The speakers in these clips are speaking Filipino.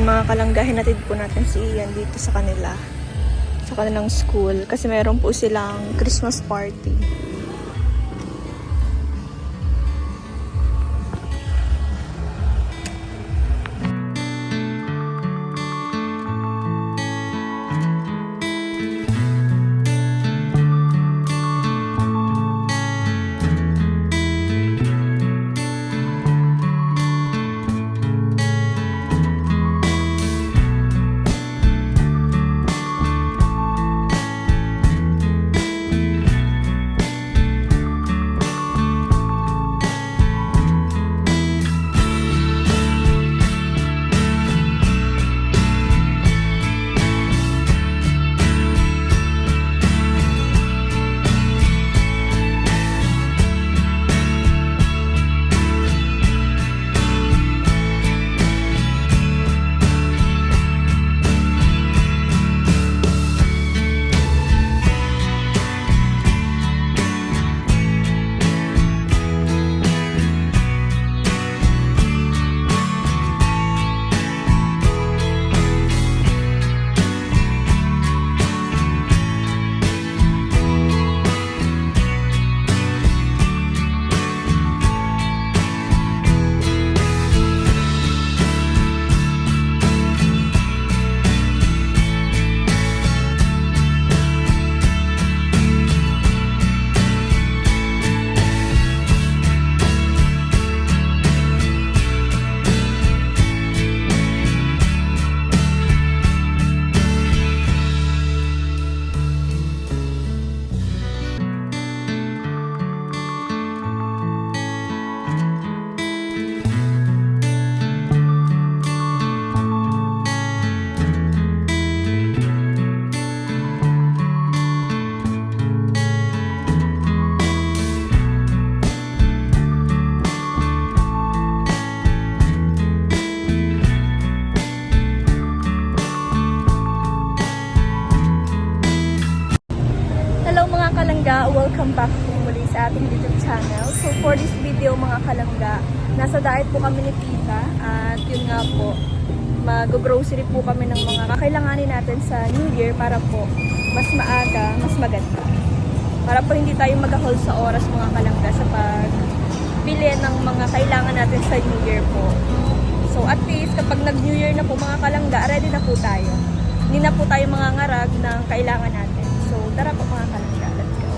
Ayan mga kalangga, hinatid po natin si Ian dito sa kanila. Sa kanilang school. Kasi mayroon po silang Christmas party. Welcome back po muli sa ating YouTube channel. So for this video mga kalangga, nasa diet po kami ni Tita at yun nga po, mag-grocery po kami ng mga kakailanganin natin sa New Year para po mas maaga, mas maganda. Para po hindi tayo mag-hold sa oras mga kalangga sa pagbili ng mga kailangan natin sa New Year po. So at least kapag nag-New Year na po mga kalangga, ready na po tayo. Hindi na po tayo mangangarag ng kailangan natin. So tara po mga kalangga, let's go.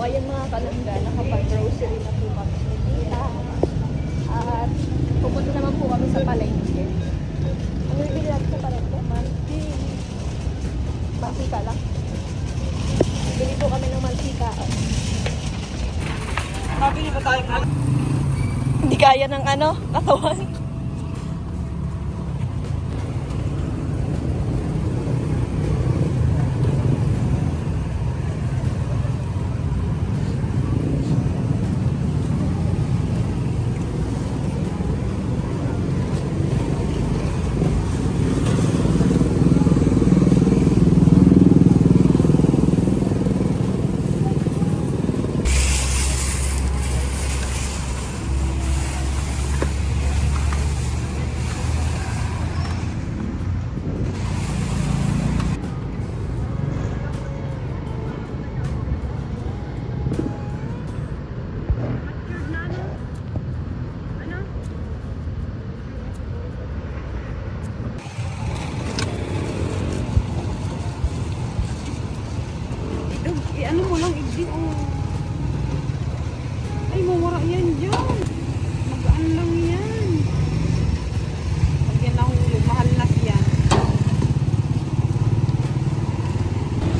ayan mga kalangga, nakapag-grocery na po kami ni Tita. At pupunta naman po kami sa palengke. Ano yung bili natin sa palengke? Mantika lang. Bili po kami ng mantika. Mabili pa tayo. Hindi kaya ng katawan. Ano mo lang, igdi o. Ay, mawara yan dyan. Magaan lang yan. Pag yan nahulog, mahal na siya.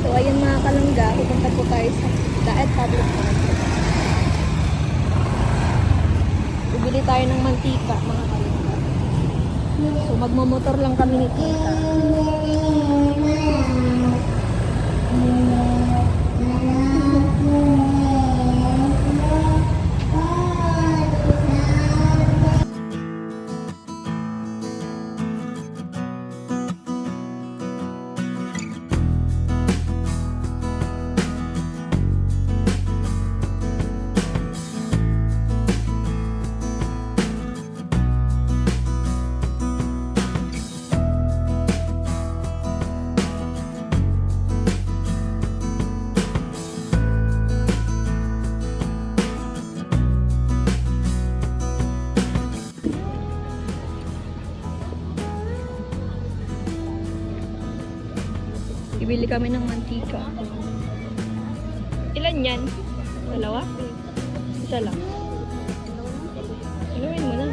So ayan mga kalangga, pupunta po tayo sa Daet Public Market. Bibili tayo ng mantika mga kalangga. So magmamotor lang kami ni Tita. Bibili kami ng mantika. Ilan yan? Dalawa? Isa lang. Gawin mo na.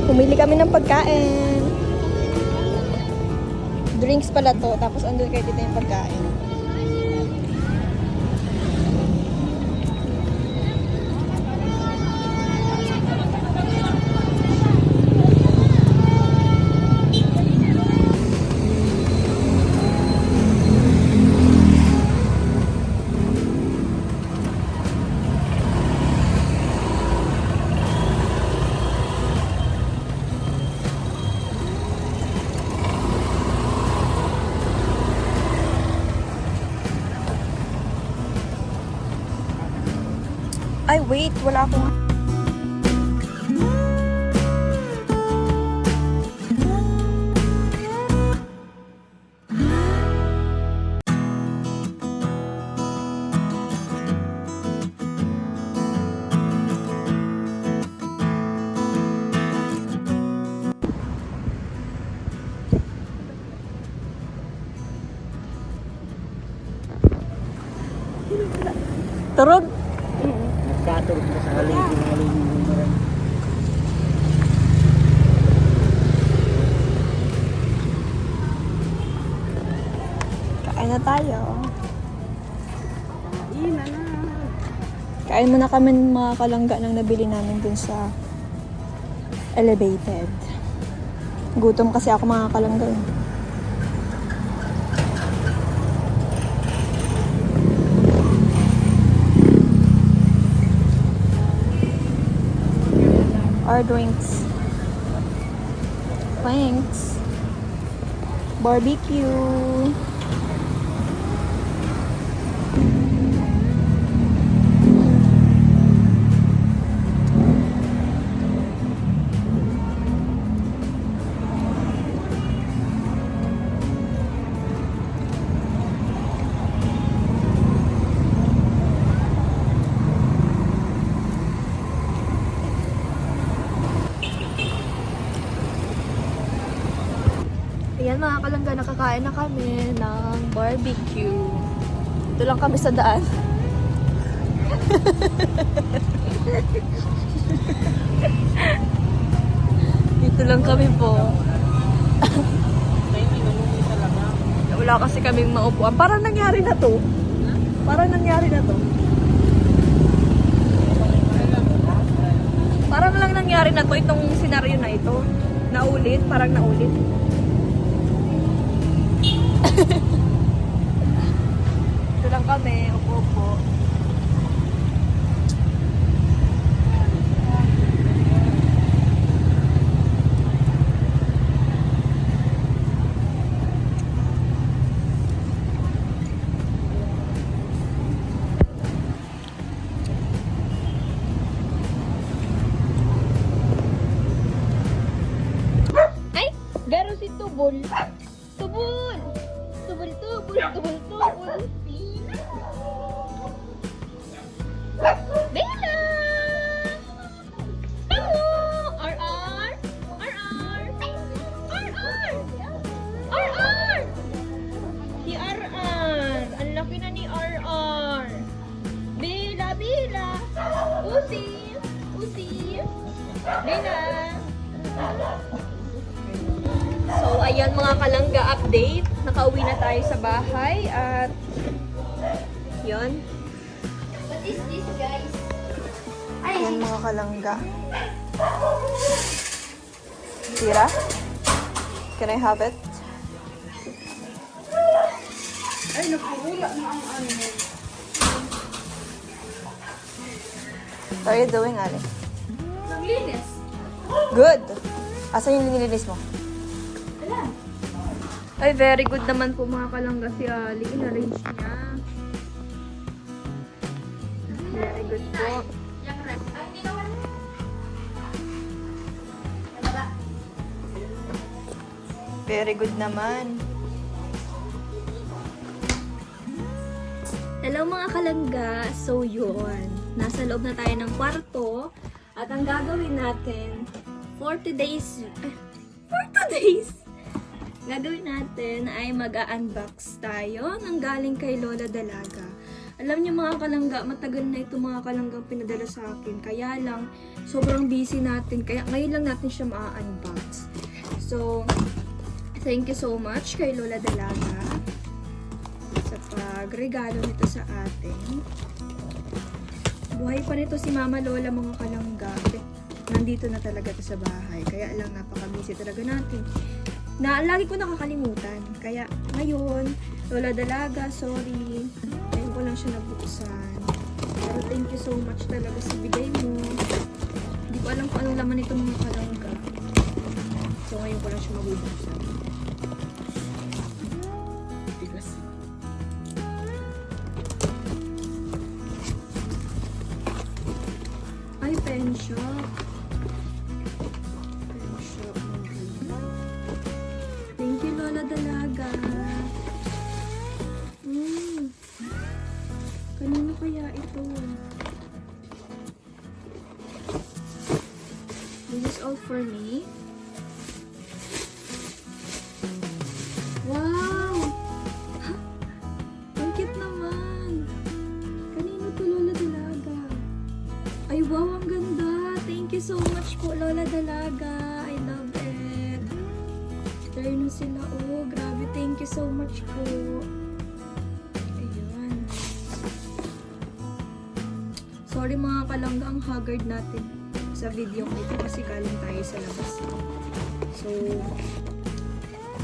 Pumili kami ng pagkain. Drinks pala to. Tapos andun kayo dito yung pagkain. Ay, wait. Wala akong... Turog? Nagkatulog ka sa halong. Kain na tayo. Ina na. Kain muna kami ng mga kalangga ng nabili namin dun sa Elevated. Gutom kasi ako mga kalangga. Our drinks. Thanks. Barbecue. Ayan mga kalangga, nakakain na kami ng barbecue. Ito lang kami sa daan. Dito lang kami po. Wala kasi kaming maupuan. Parang nangyari na to. Parang nangyari na to. Parang lang nangyari na to itong senaryo na ito. Naulit, parang naulit. Ito lang kami, upo-upo. Ay! Garo si Tubol! Tubol! Tubol, tubol, tubol, tubol! Bella! Hello! RR! RR! RR! RR! Si RR! Ang laki na ni RR! Bella! Bella! Usi! Usi! Bella! So, ayan mga kalangga update. Nakauwi na tayo sa bahay at yun. What is this, guys? Ayan mga kalangga. Tira? Can I have it? Ay, nakahula na ang ano. What are you doing, Ali? Naglinis. Good! Asan yung nililinis mo? Wala. Ay, very good naman po mga kalangga si Ali. In-arrange niya. Very good po. Yung rep. Ay, hindi naman. Ano ba? Very good naman. Hello mga kalangga. So yun. Nasa loob na tayo ng kwarto. At ang gagawin natin, 40 days. 40 days! Gagawin natin ay mag-unbox tayo ng galing kay Lola Dalaga. Alam niyo mga kalangga, matagal na ito mga kalanggang pinadala sa akin. Kaya lang, sobrang busy natin. Kaya ngayon lang natin siya ma-unbox. So, thank you so much kay Lola Dalaga sa pagregalo nito sa atin. Buhay pa nito si Mama Lola mga kalangga. Nandito na talaga ito sa bahay. Kaya lang napaka-busy talaga natin. Lagi ko nakakalimutan. Kaya ngayon, Lola Dalaga, sorry. Ngayon ko lang siya nabuksan. Pero thank you so much talaga sa bigay mo. Hindi ko alam kung anong laman itong mga kalangga. So ngayon ko lang siya mabubuksan. Bigas. Ay, pen shop. Pen shop. Thank you, Lola Dalaga. Kanino kaya ito? This is all for me. Wow! Ang cute naman. Kanino to, Lola Dalaga? Ay, wow, ang ganda. Thank you so much po, Lola Dalaga. I love it. There na sila. Oh, grabe. Thank you so much po. Ayan. Sorry mga kalangga, ang haggard natin sa video ito kasi galing tayo sa labas. So,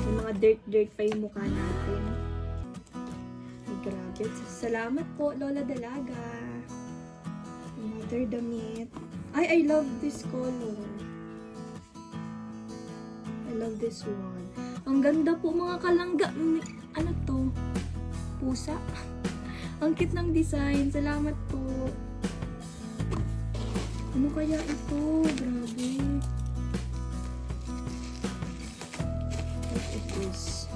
may mga dirt pa yung mukha natin. Ay, grabe. Salamat po, Lola Dalaga. Another damit. Ay, I love this color. I love this one. Ang ganda po mga kalangga. Ano to? Pusa? Ang cute ng design. Salamat po. Ano kaya ito? Grabe. What is this?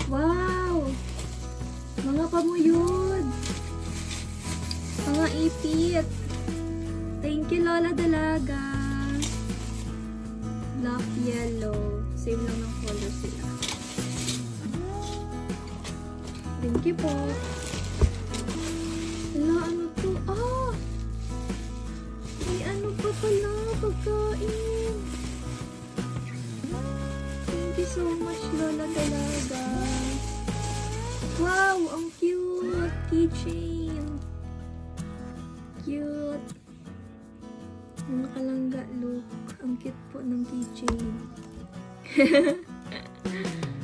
Wow! Mga pamuyod! Mga ipit! Lola Dalaga. Black, yellow. Same lang ng color sila. Thank you po. Wala, ano to? Ah! May ano pa pala, pagkain. Thank you so much, Lola Dalaga. Wow, ang cute! Keychain. Cute. Yung nakalangga look. Ang cute po ng keychain.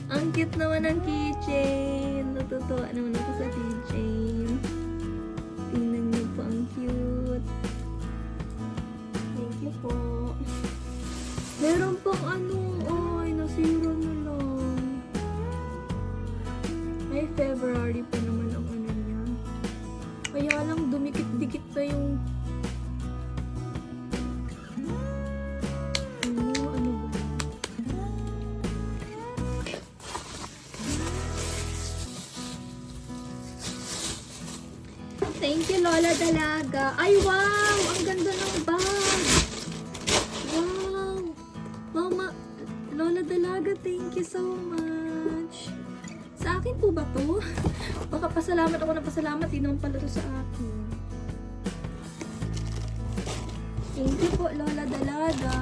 Ang cute naman ng keychain. Natutuwa naman ako sa keychain. Tingnan niyo po, ang cute. Thank you po. Meron pang ano, ay, nasira na lang. Ay, February pa naman ang ano niya. Kaya lang, dumikit-dikit pa yung ano ba? Thank you, Lola Dalaga. Ay, wow! Ang ganda ng bag! Wow! Mama, Lola Dalaga, thank you so much. Sa akin po ba to? Baka pasalamat ako na pasalamat. Di naman pala to sa akin. Thank you po, Lola Dalaga.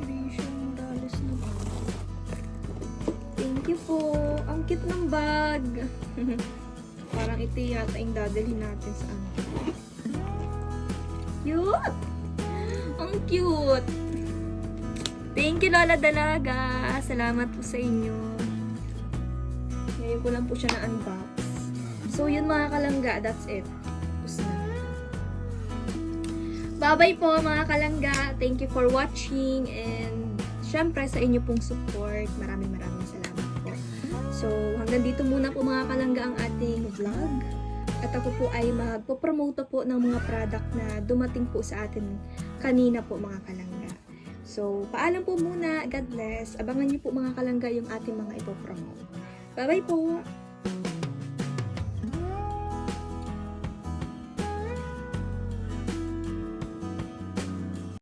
Rachel Morales na ba? Thank you po. Ang cute ng bag. Parang ito yata yung dadalhin natin sa ano. Cute! Ang cute! Thank you, Lola Dalaga. Salamat po sa inyo. Ngayon ko lang po siya na-unbox. So, yun mga kalangga. That's it. Tapos na. Bye-bye po mga kalangga. Thank you for watching. And, syempre, sa inyo pong support. Maraming salamat po. So, hanggang dito muna po mga kalangga ang ating vlog. At ako po ay magpo-promote po ng mga product na dumating po sa atin kanina po mga kalangga. So, paalam po muna. God bless. Abangan niyo po mga kalangga yung ating mga ipopromote. Bye-bye po!